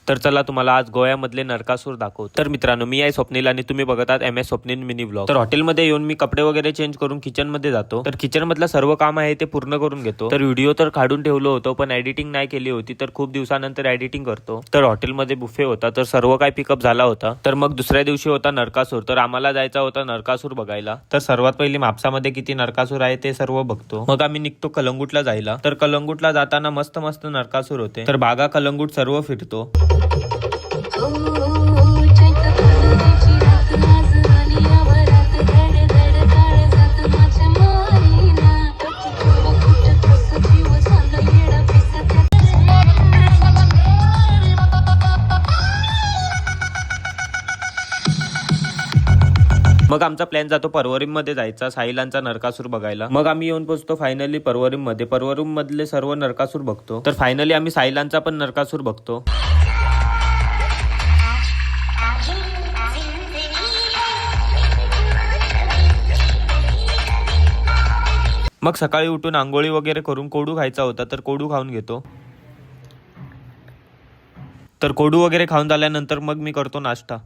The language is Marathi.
तर चला तुम्हाला आज गोव्यामधले नरकासूर दाखवतो। तर मित्रांनो, मी आहे स्वप्नील आणि तुम्ही बघत आहात MS स्वप्नील मिनी ब्लॉग। तर हॉटेलमध्ये येऊन मी कपडे वगैरे चेंज करून किचन मध्ये जातो। तर किचन मधलं सर्व काम आहे ते पूर्ण करून घेतो। तर व्हिडिओ तर काढून ठेवलो होतो, पण एडिटिंग नाही केली होती, तर खूप दिवसानंतर एडिटिंग करतो। तर हॉटेलमध्ये बुफे होता, तर सर्व काही पिकअप झाला होता। तर मग दुसऱ्या दिवशी होता नरकासूर, तर आम्हाला जायचा होता नरकासूर बघायला। तर सर्वात पहिले म्हापसामध्ये किती नरकासूर आहे ते सर्व बघतो, मग आम्ही निघतो कलंगूटला जायला। तर कलंगूटला जाताना मस्त मस्त नरकासूर होते, तर बागा कलंगूट सर्व फिरतो। मग आमचा प्लॅन जातो परवरीम मध्ये जायचा, साहिलांचा नरकासूर बघायला। मग आम्ही येऊन पोहोचतो फायनली परवरीम मध्ये। परवरीम मधले सर्व नरकासूर बघतो, तर फायनली आम्ही साहिलांचा पण नरकासूर बघतो। मग सकाळी उठून आंघोळी वगैरे करून कोडू खायचा होता, तर कोडू खाऊन घेतो। तर कोडू वगैरे खाऊन झाल्यानंतर मग मी करतो नाश्ता।